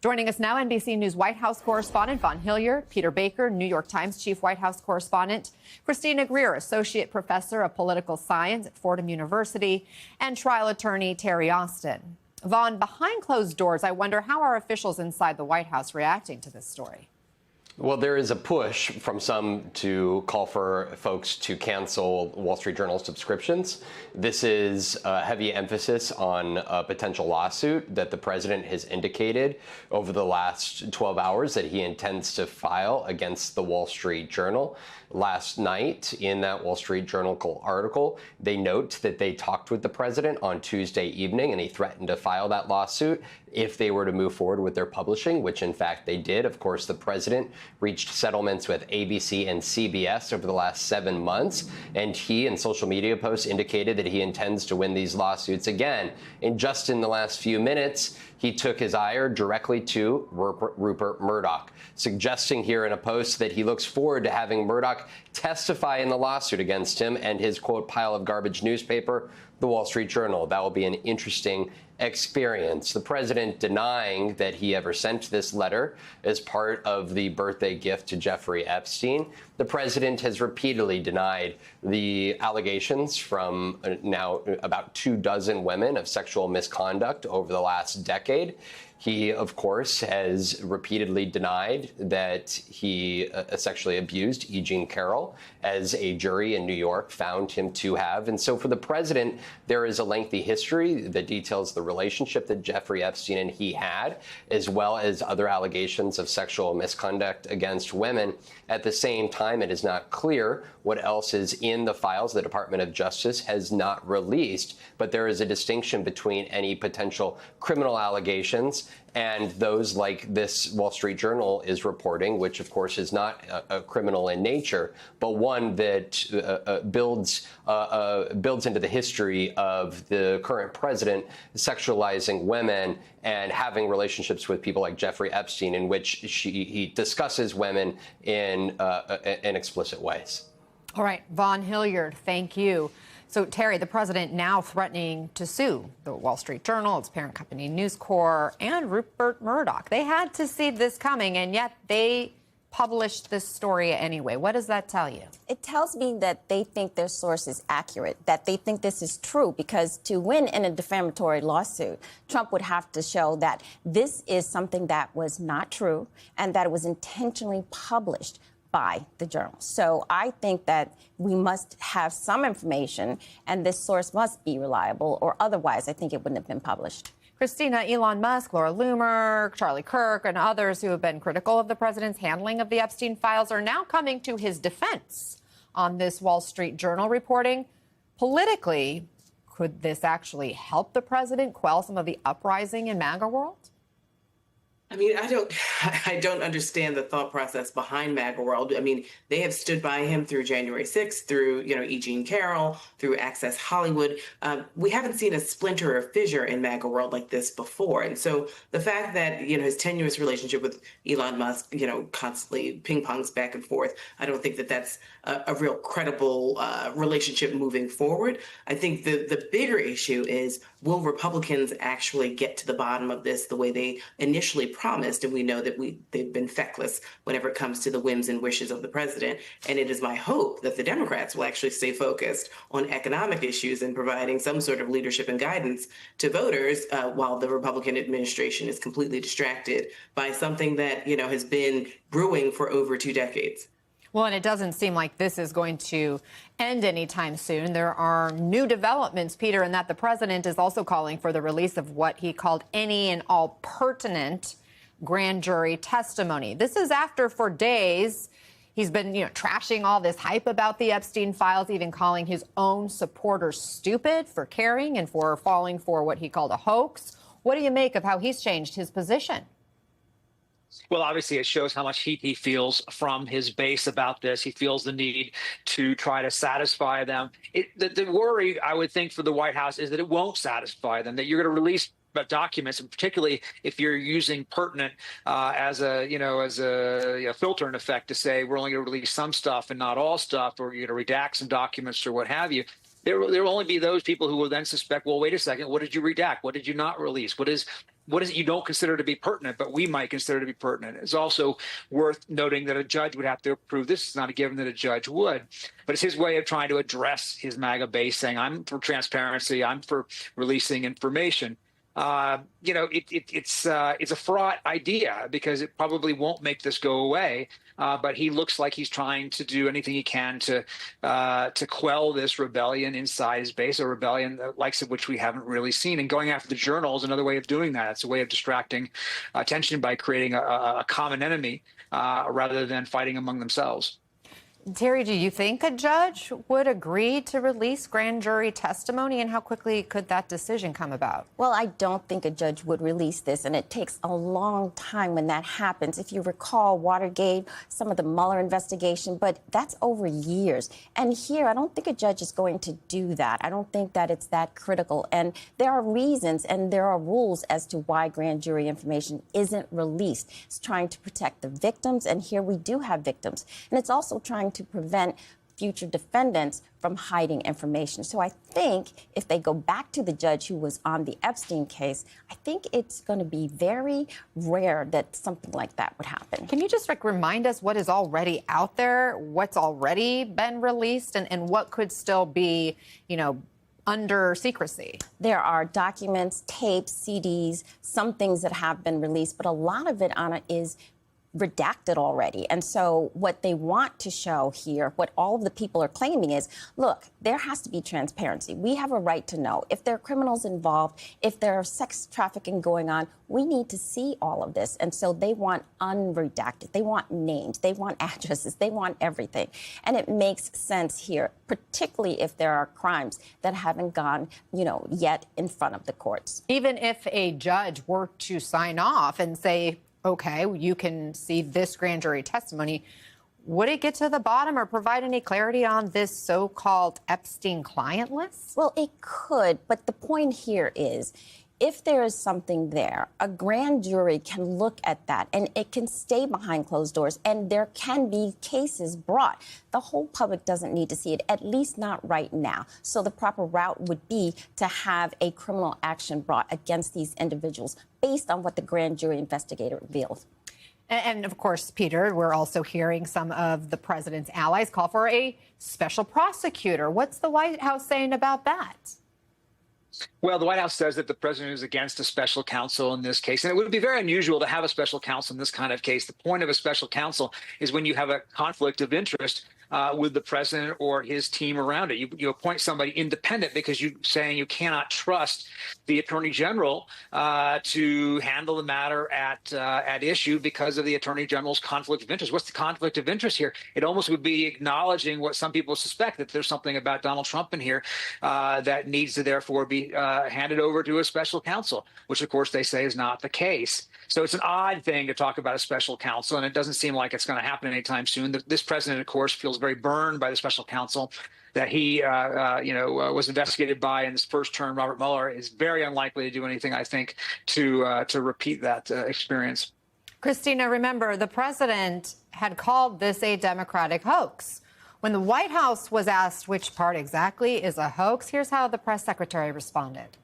Joining us now, NBC News White House correspondent Vaughn Hilliard, Peter Baker, New York Times chief White House correspondent, Christina Greer, associate professor of political science at Fordham University, and trial attorney Terry Austin. Vaughn, behind closed doors, I wonder how are officials inside the White House reacting to this story? Well, there is a push from some to call for folks to cancel Wall Street Journal subscriptions. This is a heavy emphasis on a potential lawsuit that the president has indicated over the last 12 hours that he intends to file against the Wall Street Journal. Last night, in that Wall Street Journal article, they note that they talked with the president on Tuesday evening, and he threatened to file that lawsuit if they were to move forward with their publishing, which in fact they did. Of course, the president reached settlements with ABC and CBS over the last 7 months, and he, in social media posts, indicated that he intends to win these lawsuits again. And just in the last few minutes, he took his ire directly to Rupert Murdoch, suggesting here in a post that he looks forward to having Murdoch testify in the lawsuit against him and his, quote, pile of garbage newspaper, the Wall Street Journal. That will be an interesting experience. The president denying that he ever sent this letter as part of the birthday gift to Jeffrey Epstein. The president has repeatedly denied the allegations from now about 24 women of sexual misconduct over the last decade. He, of course, has repeatedly denied that he sexually abused E. Jean Carroll, as a jury in New York found him to have. And so for the president, there is a lengthy history that details the relationship that Jeffrey Epstein and he had, as well as other allegations of sexual misconduct against women. At the same time, it is not clear what else is in the files the Department of Justice has not released, but there is a distinction between any potential criminal allegations and those like this Wall Street Journal is reporting, which, of course, is not a criminal in nature, but one that builds into the history of the current president sexualizing women and having relationships with people like Jeffrey Epstein, in which he discusses women in explicit ways. All right, Vaughn Hilliard, thank you. So, Terry, the president now threatening to sue the Wall Street Journal, its parent company News Corp, and Rupert Murdoch. They had to see this coming, and yet they published this story anyway. What does that tell you? It tells me that they think their source is accurate, that they think this is true, because to win in a defamatory lawsuit, Trump would have to show that this is something that was not true and that it was intentionally published by the journal. So I think that we must have some information, and this source must be reliable, or otherwise I think it wouldn't have been published. Christina, Elon Musk, Laura Loomer, Charlie Kirk, and others who have been critical of the president's handling of the Epstein files are now coming to his defense on this Wall Street Journal reporting. Politically, could this actually help the president quell some of the uprising in MAGA world? I mean, I don't understand the thought process behind MAGA World. I mean, they have stood by him through January 6th, through, E. Jean Carroll, through Access Hollywood. We haven't seen a splinter or fissure in MAGA World like this before. And so the fact that, his tenuous relationship with Elon Musk, constantly ping-pongs back and forth, I don't think that that's a real credible relationship moving forward. I think the bigger issue is, will Republicans actually get to the bottom of this the way they initially promised? And we know that they've been feckless whenever it comes to the whims and wishes of the president. And it is my hope that the Democrats will actually stay focused on economic issues and providing some sort of leadership and guidance to voters, while the Republican administration is completely distracted by something that, has been brewing for over 2 decades. Well, and it doesn't seem like this is going to end anytime soon. There are new developments, Peter, in that the president is also calling for the release of what he called any and all pertinent grand jury testimony. This is after, for days, he's been, trashing all this hype about the Epstein files, even calling his own supporters stupid for caring and for falling for what he called a hoax. What do you make of how he's changed his position? Well, obviously, it shows how much heat he feels from his base about this. He feels the need to try to satisfy them. The worry, I would think, for the White House is that it won't satisfy them, that you're going to release documents, and particularly if you're using pertinent as a filter in effect to say we're only going to release some stuff and not all stuff, or you're going to redact some documents or what have you. There will only be those people who will then suspect, well, wait a second, what did you redact? What did you not release? What is what is it you don't consider to be pertinent, but we might consider to be pertinent? It's also worth noting that a judge would have to approve this. It's not a given that a judge would, but it's his way of trying to address his MAGA base, saying, I'm for transparency, I'm for releasing information. It's a fraught idea because it probably won't make this go away. But he looks like he's trying to do anything he can to quell this rebellion inside his base, a rebellion the likes of which we haven't really seen. And going after the journal is another way of doing that. It's a way of distracting attention by creating a common enemy rather than fighting among themselves. Terry, do you think a judge would agree to release grand jury testimony, and how quickly could that decision come about? Well, I don't think a judge would release this, and it takes a long time when that happens. If you recall Watergate, some of the Mueller investigation, but that's over years. And here, I don't think a judge is going to do that. I don't think that it's that critical. And there are reasons and there are rules as to why grand jury information isn't released. It's trying to protect the victims, and here we do have victims. And it's also trying to prevent future defendants from hiding information. So I think if they go back to the judge who was on the Epstein case, I think it's going to be very rare that something like that would happen. Can you just remind us what is already out there, what's already been released, and what could still be, under secrecy? There are documents, tapes, CDs, some things that have been released, but a lot of it, Anna, is redacted already. And so what they want to show here, what all of the people are claiming is, look, there has to be transparency. We have a right to know. If there are criminals involved, if there are sex trafficking going on, we need to see all of this. And so they want unredacted. They want names. They want addresses. They want everything. And it makes sense here, particularly if there are crimes that haven't gone, yet in front of the courts. Even if a judge were to sign off and say, okay, you can see this grand jury testimony, would it get to the bottom or provide any clarity on this so-called Epstein client list? Well, it could, but the point here is, if there is something there, a grand jury can look at that and it can stay behind closed doors and there can be cases brought. The whole public doesn't need to see it, at least not right now. So the proper route would be to have a criminal action brought against these individuals based on what the grand jury investigator reveals. And of course, Peter, we're also hearing some of the president's allies call for a special prosecutor. What's the White House saying about that? Well, the White House says that the president is against a special counsel in this case, and it would be very unusual to have a special counsel in this kind of case. The point of a special counsel is when you have a conflict of interest with the president or his team around it. You appoint somebody independent because you're saying you cannot trust the attorney general to handle the matter at issue because of the attorney general's conflict of interest. What's the conflict of interest here? It almost would be acknowledging what some people suspect, that there's something about Donald Trump in here that needs to therefore be handed over to a special counsel, which of course they say is not the case. So it's an odd thing to talk about a special counsel, and it doesn't seem like it's going to happen anytime soon. This president, of course, feels very burned by the special counsel that he, was investigated by in his first term. Robert Mueller is very unlikely to do anything, I think, to repeat that experience. Christina, remember, the president had called this a Democratic hoax. When the White House was asked which part exactly is a hoax, here's how the press secretary responded.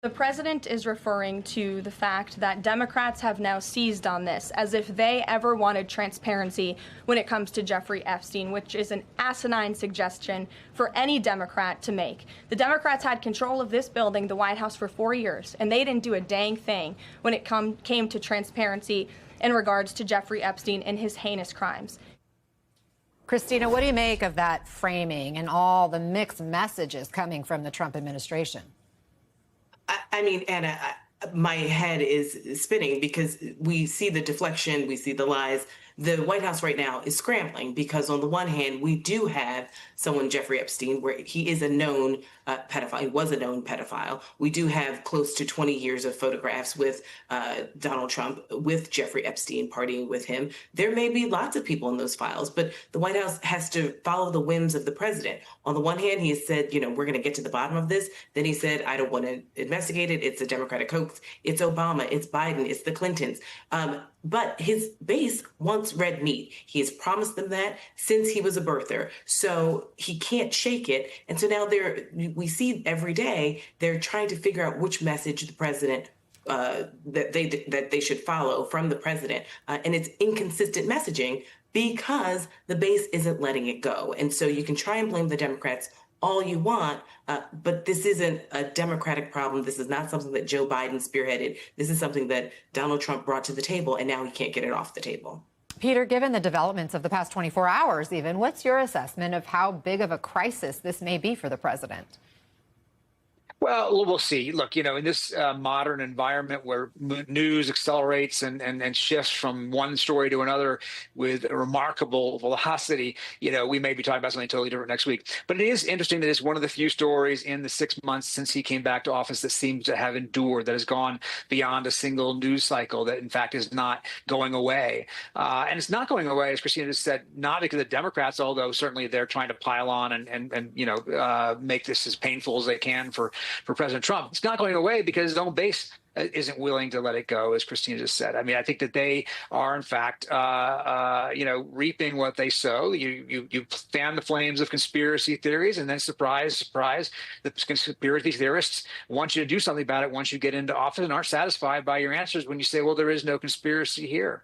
The president is referring to the fact that Democrats have now seized on this as if they ever wanted transparency when it comes to Jeffrey Epstein, which is an asinine suggestion for any Democrat to make. The Democrats had control of this building, the White House, for 4 years, and they didn't do a dang thing when it came to transparency in regards to Jeffrey Epstein and his heinous crimes. Christina, what do you make of that framing and all the mixed messages coming from the Trump administration? I mean, Anna, my head is spinning because we see the deflection, we see the lies. The White House right now is scrambling because on the one hand, we do have someone, Jeffrey Epstein, where he is a known pedophile. He was a known pedophile. We do have close to 20 years of photographs with Donald Trump, with Jeffrey Epstein, partying with him. There may be lots of people in those files, but the White House has to follow the whims of the president. On the one hand, he has said, we're going to get to the bottom of this. Then he said, I don't want to investigate it. It's a Democratic hoax. It's Obama. It's Biden. It's the Clintons. But his base wants red meat. He has promised them that since he was a birther. So he can't shake it. And so now we see every day they're trying to figure out which message the president that they should follow from the president. And it's inconsistent messaging because the base isn't letting it go. And so you can try and blame the Democrats all you want, but this isn't a Democratic problem. This is not something that Joe Biden spearheaded. This is something that Donald Trump brought to the table, and now he can't get it off the table. Peter, given the developments of the past 24 hours even, what's your assessment of how big of a crisis this may be for the president? Well, we'll see. Look, in this modern environment where news accelerates and shifts from one story to another with a remarkable velocity, we may be talking about something totally different next week. But it is interesting that it's one of the few stories in the 6 months since he came back to office that seems to have endured, that has gone beyond a single news cycle, that in fact is not going away. And it's not going away, as Christina just said, not because of the Democrats, although certainly they're trying to pile on and make this as painful as they can for President Trump. It's not going away because his own base isn't willing to let it go, as Christina just said. I mean, I think that they are, in fact, reaping what they sow. You fan the flames of conspiracy theories, and then surprise, surprise, the conspiracy theorists want you to do something about it once you get into office and aren't satisfied by your answers when you say, well, there is no conspiracy here.